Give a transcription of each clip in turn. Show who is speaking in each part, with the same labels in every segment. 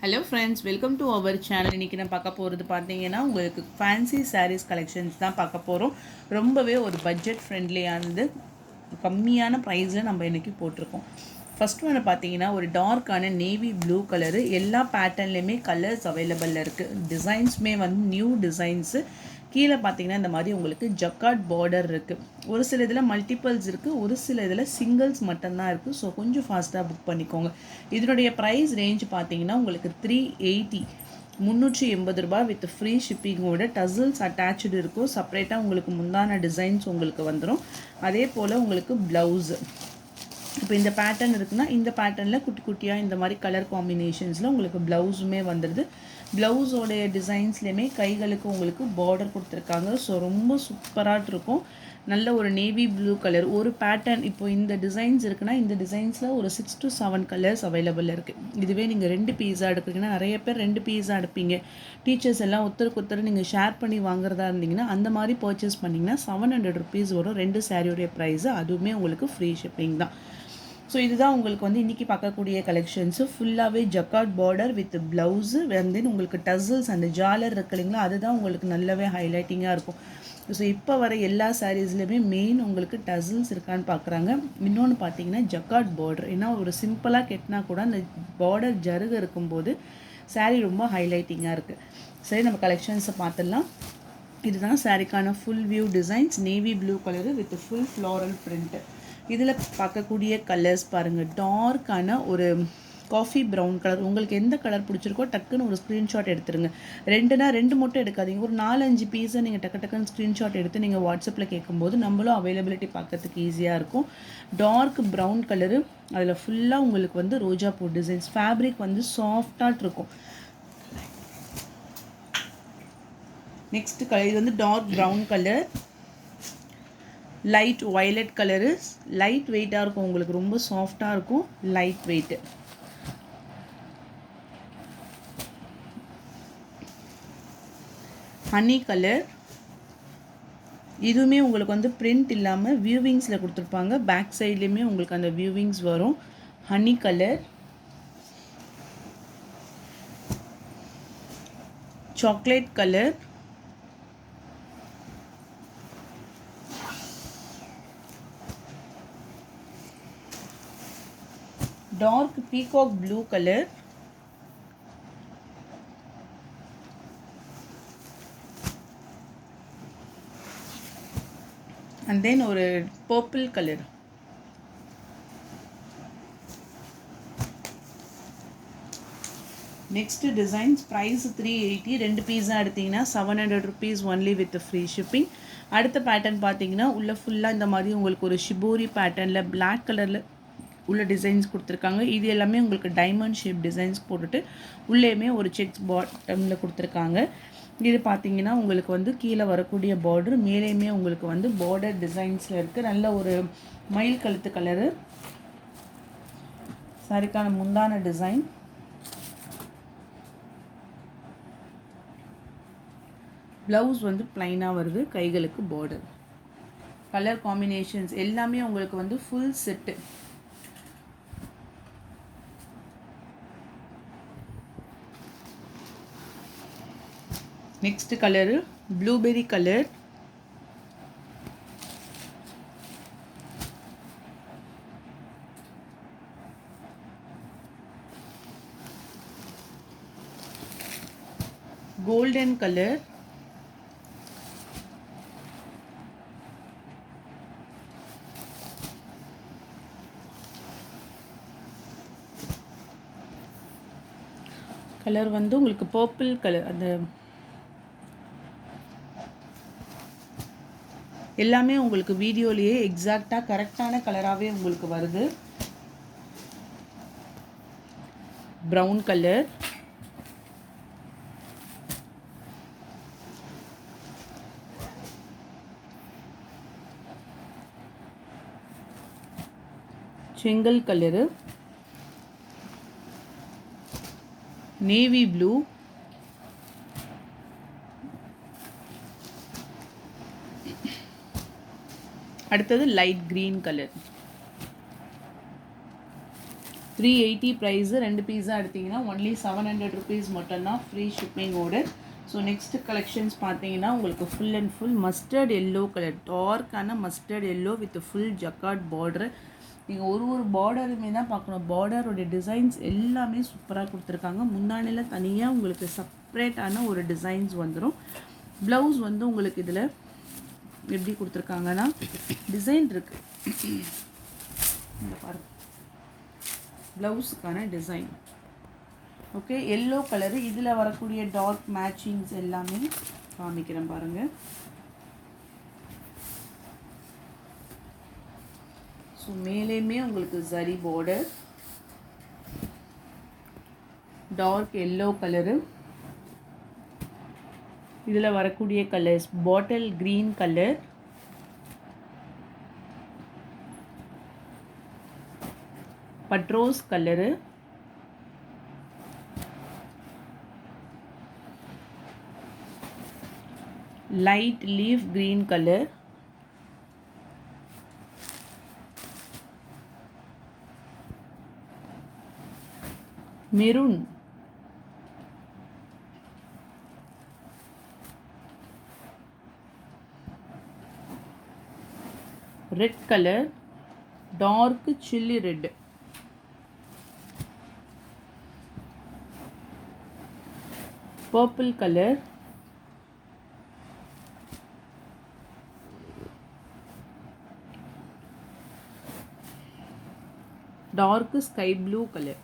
Speaker 1: Hello friends, welcome to our channel. இன்றைக்கி நான் பார்க்க போகிறது பார்த்தீங்கன்னா, உங்களுக்கு ஃபேன்சி சாரீஸ் கலெக்ஷன்ஸ் தான் பார்க்க போகிறோம். ரொம்பவே ஒரு பட்ஜெட் ஃப்ரெண்ட்லியானது, கம்மியான ப்ரைஸில் நம்ம இன்றைக்கி போட்டிருக்கோம். ஃபர்ஸ்ட் ஒன்று பார்த்தீங்கன்னா, ஒரு டார்க்கான நேவி ப்ளூ கலரு. எல்லா பேட்டர்ன்லேயுமே கலர்ஸ் அவைலபிளில் இருக்குது. டிசைன்ஸுமே வந்து நியூ டிசைன்ஸு. கீழே பார்த்தீங்கன்னா இந்த மாதிரி உங்களுக்கு ஜக்கார்ட் பார்டர் இருக்குது. ஒரு சில இதில் மல்டிபிள்ஸ் இருக்குது, ஒரு சில இதில் சிங்கிள்ஸ் மட்டும்தான் இருக்குது. ஸோ கொஞ்சம் ஃபாஸ்ட்டாக புக் பண்ணிக்கோங்க. இதனுடைய ப்ரைஸ் ரேஞ்ச் பார்த்தீங்கன்னா உங்களுக்கு 380 380 வித் ஃப்ரீ ஷிப்பிங்கோட டசல்ஸ் அட்டாச்சு இருக்கும். செப்பரேட்டாக உங்களுக்கு முந்தான டிசைன்ஸ் உங்களுக்கு வந்துடும். அதே போல் உங்களுக்கு ப்ளவுஸு இப்போ இந்த பேட்டர்ன் இருக்குன்னா இந்த பேட்டர்னில் குட்டி குட்டியாக இந்த மாதிரி கலர் காம்பினேஷன்ஸில் உங்களுக்கு ப்ளவுஸுமே வந்துடுது. ப்ளவுஸோடைய டிசைன்ஸ்லேயுமே கைகளுக்கு உங்களுக்கு பார்டர் கொடுத்துருக்காங்க. ஸோ ரொம்ப சூப்பராக இருக்கும். நல்ல ஒரு நேவி ப்ளூ கலர் ஒரு பேட்டர்ன். இப்போ இந்த டிசைன்ஸ் இருக்குன்னா இந்த டிசைன்ஸில் ஒரு 6 to 7 கலர்ஸ் அவைலபிள் இருக்குது. இதுவே நீங்கள் 2 பீஸாக எடுக்கிறீங்கன்னா, நிறைய பேர் 2 பீஸாக எடுப்பீங்க. டீச்சர்ஸ் எல்லாம் ஒருத்தருக்கு நீங்கள் ஷேர் பண்ணி வாங்குறதா இருந்தீங்கன்னா அந்த மாதிரி பர்ச்சேஸ் பண்ணிங்கன்னா 700 rupees வரும் 2 சாரியோடைய ப்ரைஸு. அதுவுமே உங்களுக்கு ஃப்ரீ ஷிப்பிங் தான். ஸோ இதுதான் உங்களுக்கு வந்து இன்றைக்கி பார்க்கக்கூடிய கலெக்ஷன்ஸு. ஃபுல்லாகவே ஜக்கார்ட் பார்டர் வித் ப்ளவுஸு வந்து உங்களுக்கு டசல்ஸ் அந்த ஜாலர் இருக்கு இல்லைங்களா, அதுதான் உங்களுக்கு நல்லாவே ஹைலைட்டிங்காக இருக்கும். ஸோ இப்போ வர எல்லா சாரீஸ்லையுமே மெயின் உங்களுக்கு டசல்ஸ் இருக்கான்னு பார்க்குறாங்க. இன்னொன்று பார்த்தீங்கன்னா ஜக்கார்ட் பார்டர். ஏன்னா ஒரு சிம்பிளாக கெட்டினா கூட அந்த பார்டர் ஜருகு இருக்கும்போது சாரீ ரொம்ப ஹைலைட்டிங்காக இருக்குது. சரி, நம்ம கலெக்ஷன்ஸை பார்த்துடலாம். இதுதான் சாரீக்கான full view designs. Navy blue colour with full floral print. இதில் பார்க்கக்கூடிய கலர்ஸ் பாருங்கள். டார்க்கான ஒரு காஃபி ப்ரௌன் கலர். உங்களுக்கு எந்த கலர் பிடிச்சிருக்கோ டக்குன்னு ஒரு ஸ்க்ரீன்ஷாட் எடுத்துருங்க. 2 மட்டும் எடுக்காதீங்க. ஒரு 4-5 பீஸை நீங்கள் டக்குன்னு ஸ்க்ரீன்ஷாட் எடுத்து நீங்கள் வாட்ஸ்அப்பில் கேட்கும்போது நம்மளும் அவைலபிலிட்டி பார்க்கறதுக்கு ஈஸியாக இருக்கும். Dark brown colour. அதில் ஃபுல்லாக உங்களுக்கு வந்து ரோஜா பூ டிசைன்ஸ். ஃபேப்ரிக் வந்து சாஃப்டாக இருக்கும். நெக்ஸ்ட் கலர் இது வந்து dark brown colour. Light violet colour. Light வெயிட்டாக இருக்கும், உங்களுக்கு ரொம்ப சாஃப்டாக இருக்கும். Light weight. Honey colour. இதுவுமே உங்களுக்கு வந்து பிரிண்ட் இல்லாமல் வியூவிங்ஸில் கொடுத்துருப்பாங்க. பேக் சைட்லேயுமே உங்களுக்கு அந்த வியூவிங்ஸ் வரும். Honey colour. Chocolate colour. Dark peacock blue colour. And then ஒரு purple colour. Next designs. Price 380. 2 பீஸாக எடுத்திங்கன்னா 700 rupees only with free shipping. அடுத்த பேட்டர்ன் பார்த்தீங்கன்னா உள்ள ஃபுல்லாக இந்த மாதிரி உங்களுக்கு ஒரு ஷிபோரி பேட்டர்னில் பிளாக் கலரில் உள்ள டிசைன்ஸ் கொடுத்துருக்காங்க. இது எல்லாமே உங்களுக்கு டைமண்ட் ஷேப் டிசைன்ஸ் போட்டுட்டு உள்ளேயுமே ஒரு செக்ஸ் பாட்டமில் கொடுத்துருக்காங்க. இது பார்த்தீங்கன்னா உங்களுக்கு வந்து கீழே வரக்கூடிய பார்டர், மேலேயுமே உங்களுக்கு வந்து பார்டர் டிசைன்ஸில் இருக்குது. நல்ல ஒரு மயில் கழுத்து கலரு. சாரிக்கான முந்தான டிசைன். ப்ளவுஸ் வந்து ப்ளைனாக வருது, கைகளுக்கு பார்டர். கலர் காம்பினேஷன்ஸ் எல்லாமே உங்களுக்கு வந்து full set. Next colour blueberry colour. Golden colour. Colour வந்து உங்களுக்கு பர்பிள் கலர். அந்த எல்லாமே உங்களுக்கு வீடியோலேயே எக்ஸாக்டாக கரெக்டான கலராகவே உங்களுக்கு வருது. Brown colour. செங்கல் கலரு. Navy blue. அடுத்தது லைட் க்ரீன் கலர். 380 ப்ரைஸு. 2 பீஸாக எடுத்திங்கன்னா ஒன்லி 700 ருபீஸ் மட்டும்தான் ஃப்ரீ ஷிப்பிங்கோடு. ஸோ நெக்ஸ்ட்டு கலெக்ஷன்ஸ் பார்த்தீங்கன்னா உங்களுக்கு full and full mustard yellow colour, டார்க்கான mustard yellow with full jacquard border. நீங்கள் ஒரு பார்டருமே தான் பார்க்கணும். பார்டருடைய டிசைன்ஸ் எல்லாமே சூப்பராக கொடுத்துருக்காங்க. முந்தானியில் தனியாக உங்களுக்கு செப்ரேட்டான ஒரு டிசைன்ஸ் வந்துடும். ப்ளவுஸ் வந்து உங்களுக்கு இதில் எப்படி கொடுத்துருக்காங்கன்னா டிசைன் இருக்குது. இந்த பாருங்கள் ப்ளவுஸுக்கான டிசைன். Okay, yellow colour. இதில் வரக்கூடிய டார்க் மேட்சிங்ஸ் எல்லாமே காமிக்கிறேன் பாருங்கள். ஸோ மேலேயுமே உங்களுக்கு zari border, dark yellow colour. இதில் வரக்கூடிய கலர்ஸ் பாட்டில் க்ரீன் கலர், பட்ரோஸ் colour, light leaf green colour, maroon, red colour, dark chilli red, purple colour, dark sky blue colour.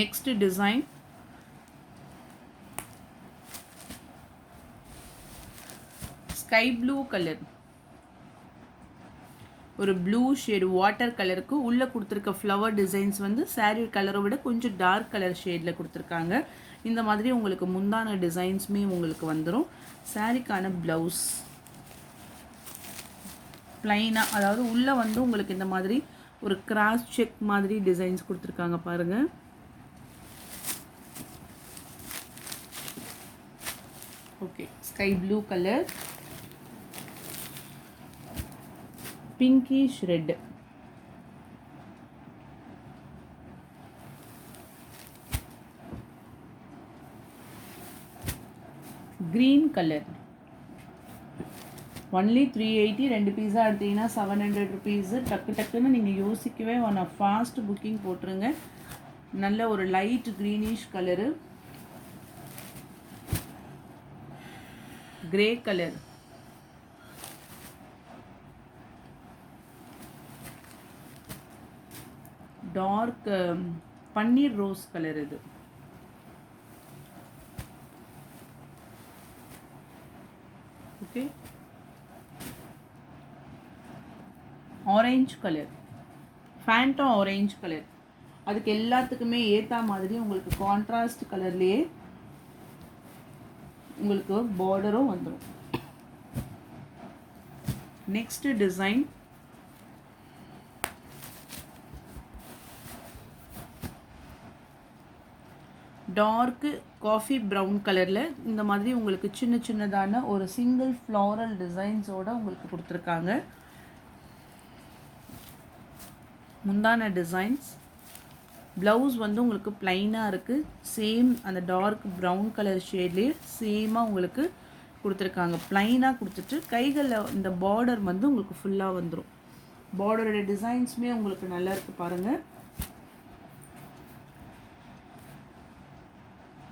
Speaker 1: Next design sky blue colour, ஒரு blue shade water கலருக்கு உள்ளே கொடுத்துருக்க flower designs வந்து சாரீ கலரை விட கொஞ்சம் dark colour ஷேடில் கொடுத்துருக்காங்க. இந்த மாதிரி உங்களுக்கு முந்தான டிசைன்ஸுமே உங்களுக்கு வந்துடும். சாரீக்கான ப்ளவுஸ் ப்ளைனாக, அதாவது உள்ளே வந்து உங்களுக்கு இந்த மாதிரி ஒரு கிராஸ் செக் மாதிரி டிசைன்ஸ் கொடுத்துருக்காங்க பாருங்கள். Okay, sky blue colour, pinkish red, green color. Only 380. 2 பீஸாக எடுத்தீங்கன்னா 700 ருபீஸு. டக்குன்னு நீங்கள் யோசிக்கவே வேணாம், ஃபாஸ்ட் புக்கிங் போட்டுருங்க. நல்ல ஒரு light greenish colour, grey colour, dark பன்னீர் ரோஸ் கலர். இது okay, orange colour, Fanta orange colour. அதுக்கு எல்லாத்துக்குமே ஏற்ற மாதிரி உங்களுக்கு கான்ட்ராஸ்ட் கலர்லேயே உங்களுக்கு பார்டரும் வந்துடும். Next design dark coffee brown கலரில் இந்த மாதிரி உங்களுக்கு சின்ன சின்னதான ஒரு சிங்கிள் ஃப்ளாரல் டிசைன்ஸோடு உங்களுக்கு கொடுத்துருக்காங்க. முந்தான டிசைன்ஸ். ப்ளவுஸ் வந்து உங்களுக்கு ப்ளைனாக இருக்குது. சேம் அந்த டார்க் ப்ரௌன் கலர் ஷேட்லேயே சேமாக உங்களுக்கு கொடுத்துருக்காங்க. ப்ளைனாக கொடுத்துட்டு கைகளில் இந்த பார்டர் வந்து உங்களுக்கு ஃபுல்லாக வந்துடும். பார்டரோட டிசைன்ஸுமே உங்களுக்கு நல்லா இருக்குது பாருங்கள்.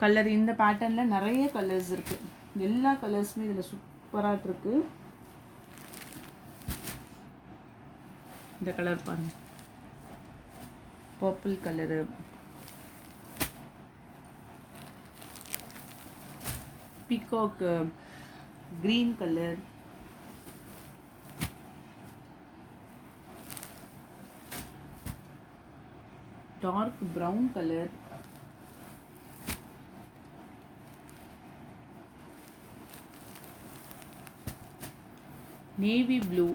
Speaker 1: கலர் இந்த பேட்டர்னில் நிறைய கலர்ஸ் இருக்குது. எல்லா கலர்ஸுமே இதில் சூப்பராக இருக்குது. இந்த கலர் பாருங்கள், purple colour, peacock green colour, dark brown colour, navy blue,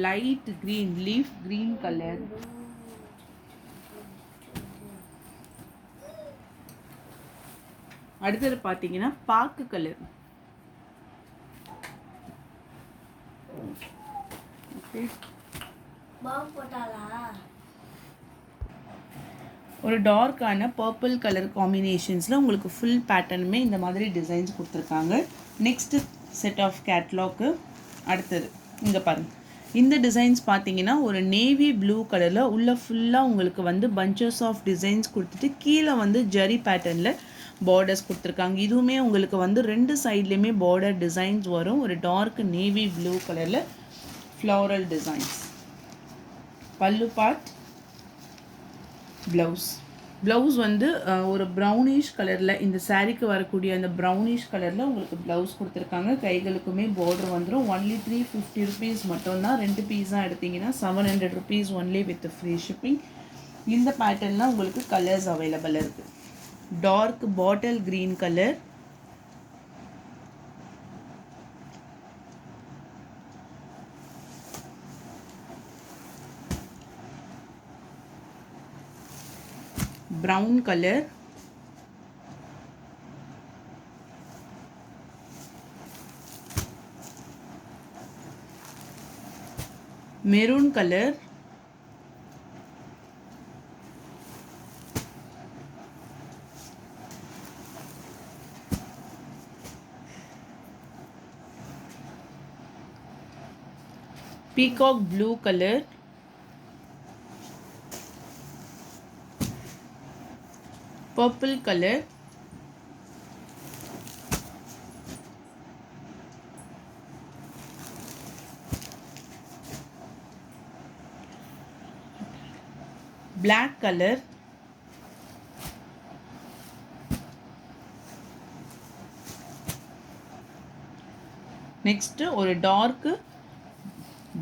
Speaker 1: light green leaf green color, அடுத்தது பார்த்தீங்கன்னா பாக்கு கலர். ஓகே, ஒரு டார்க்கான பர்பிள் கலர் காம்பினேஷன்ஸில் உங்களுக்கு ஃபுல் பேட்டர்னுமே இந்த மாதிரி டிசைன்ஸ் கொடுத்துருக்காங்க. Next set of catalogue. அடுத்தது இங்கே பாருங்கள், இந்த டிசைன்ஸ் பார்த்தீங்கன்னா ஒரு நேவி ப்ளூ கலரில் உள்ள ஃபுல்லாக உங்களுக்கு வந்து பஞ்சஸ் ஆஃப் டிசைன்ஸ் கொடுத்துட்டு கீழே வந்து ஜரி பேட்டர்னில் பார்டர்ஸ் கொடுத்துருக்காங்க. இதுவுமே உங்களுக்கு வந்து 2 சைட்லேயுமே பார்டர் டிசைன்ஸ் வரும். ஒரு டார்க் நேவி ப்ளூ கலரில் ஃப்ளாரல் டிசைன்ஸ். பல்லு பார்ட், ப்ளவுஸ் வந்து ஒரு ப்ரௌனிஷ் கலரில், இந்த சாரீக்கு வரக்கூடிய அந்த ப்ரௌனிஷ் கலரில் உங்களுக்கு ப்ளவுஸ் கொடுத்துருக்காங்க. கைகளுக்குமே பார்டர் வந்துடும். ஒன்லி 350 ருபீஸ் மட்டும்தான். 2 பீஸாக எடுத்திங்கன்னா 700 rupees only with free shipping. இந்த பேட்டர்னில் உங்களுக்கு கலர்ஸ் அவைலபிள் இருக்குது. Dark bottle green colour, brown color, maroon color, peacock blue color, purple color, black color, next ஒரு dark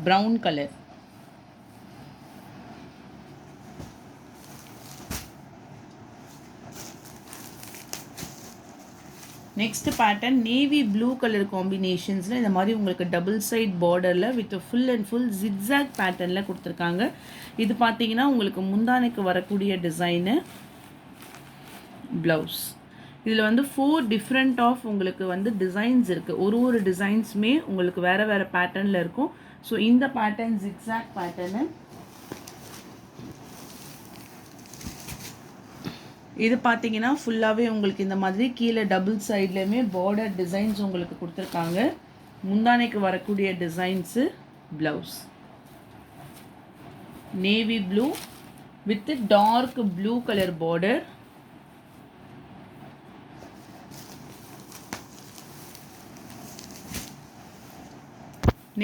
Speaker 1: brown color. Next pattern navy blue colour காம்பினேஷன்ஸில் இந்த மாதிரி உங்களுக்கு double side பார்டரில் with full and full zigzag பேட்டர்னில் கொடுத்துருக்காங்க. இது பார்த்தீங்கன்னா உங்களுக்கு முந்தானைக்கு வரக்கூடிய டிசைனு, ப்ளவுஸ். இதில் வந்து 4 டிஃப்ரெண்ட் ஆஃப் உங்களுக்கு வந்து டிசைன்ஸ் இருக்குது. ஒரு டிசைன்ஸுமே உங்களுக்கு வேறு வேறு பேட்டர்னில் இருக்கும். ஸோ இந்த பேட்டர்ன் ஜிக்ஸாக் பேட்டர்னு. இது பார்த்தீங்கன்னா ஃபுல்லாகவே உங்களுக்கு இந்த மாதிரி கீழே டபுள் சைட்லேயுமே பார்டர் டிசைன்ஸ் உங்களுக்கு கொடுத்துருக்காங்க. முந்தானைக்கு வரக்கூடிய designs, blouse navy blue with dark blue colour border.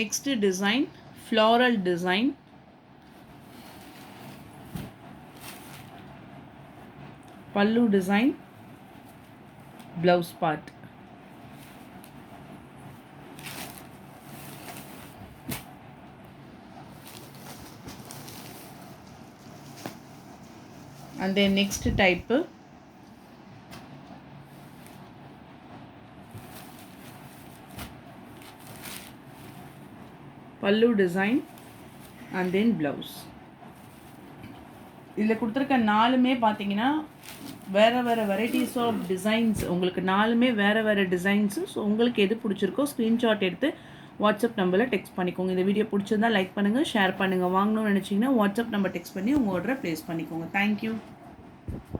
Speaker 1: Next design floral design. pallu design, blouse part. And then next type, pallu design and then blouse. இதில் கொடுத்துருக்க 4மே பார்த்தீங்கன்னா வேறு வேறு வெரைட்டிஸ் ஆஃப் டிசைன்ஸ். உங்களுக்கு 4மே வேறு வேறு டிசைன்ஸு. ஸோ உங்களுக்கு எது பிடிச்சிருக்கோ ஸ்க்ரீன்ஷாட் எடுத்து வாட்ஸ்அப் நம்பரில் டெக்ஸ்ட் பண்ணிக்கோங்க. இந்த வீடியோ பிடிச்சிருந்தா லைக் பண்ணுங்கள், ஷேர் பண்ணுங்கள். வாங்கணும்னு நினச்சிங்கன்னா வாட்ஸ்அப் நம்பர் டெக்ஸ்ட் பண்ணி உங்கள் ஆர்டரை ப்ளேஸ் பண்ணிக்கோங்க. தேங்க்யூ.